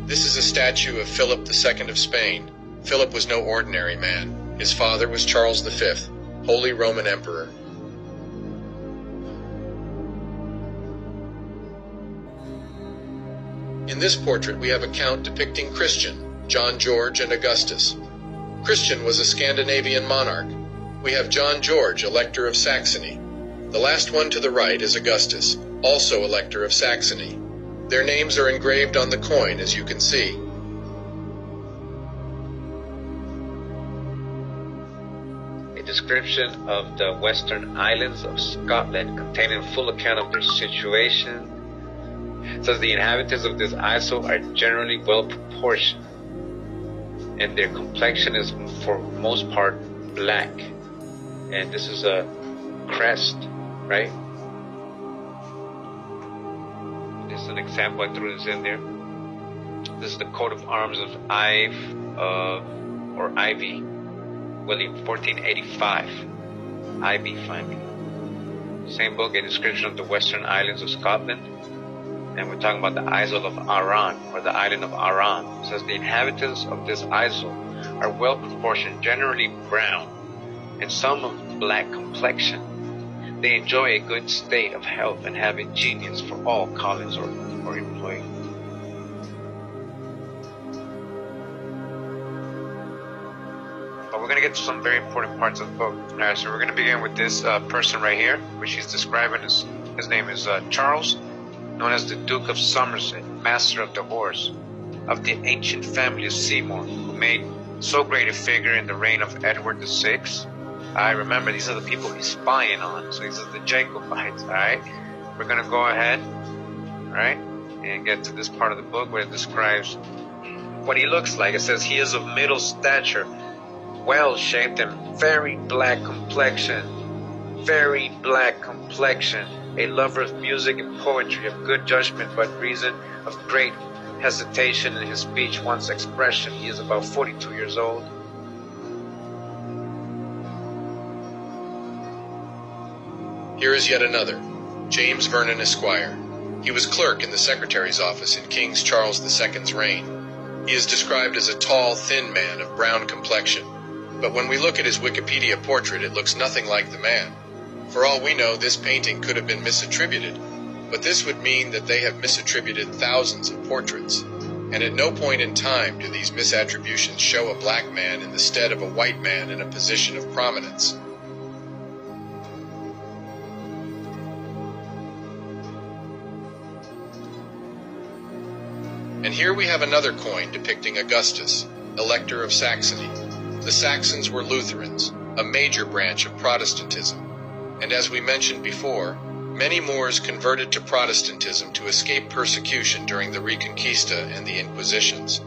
This is a statue of Philip II of Spain. Philip was no ordinary man. His father was Charles V, Holy Roman Emperor. In this portrait we have a count depicting Christian, John George and Augustus. Christian was a Scandinavian monarch. We have John George, Elector of Saxony. The last one to the right is Augustus, also Elector of Saxony. Their names are engraved on the coin, as you can see. A description of the western islands of Scotland containing a full account of their situation. It says the inhabitants of this isle are generally well proportioned, and their complexion is for the most part black. And this is a crest, right? This is an example, I threw this in there. This is the coat of arms of Ivy, William, 1485. Ivy finding. Same book, a description of the western islands of Scotland. And we're talking about the Isle of Arran, or the island of Arran. It says the inhabitants of this isle are well proportioned, generally brown, and some of black complexion. They enjoy a good state of health and have a genius for all callings or employ. But we're going to get to some very important parts of the book. Alright, so we're going to begin with this person right here, which he's describing as, his name is Charles, known as the Duke of Somerset, master of the horse, of the ancient family of Seymour, who made so great a figure in the reign of Edward VI. I remember these are the people he's spying on, so these are the Jacobites, alright? We're going to go ahead, alright, and get to this part of the book where it describes what he looks like. It says he is of middle stature, well-shaped, and very black complexion, a lover of music and poetry, of good judgment, but reason of great hesitation in his speech, one's expression. He is about 42 years old. Here is yet another, James Vernon Esquire. He was clerk in the secretary's office in King Charles II's reign. He is described as a tall, thin man of brown complexion. But when we look at his Wikipedia portrait, it looks nothing like the man. For all we know, this painting could have been misattributed, but this would mean that they have misattributed thousands of portraits, and at no point in time do these misattributions show a black man in the stead of a white man in a position of prominence. And here we have another coin depicting Augustus, Elector of Saxony. The Saxons were Lutherans, a major branch of Protestantism. And as we mentioned before, many Moors converted to Protestantism to escape persecution during the Reconquista and the Inquisitions.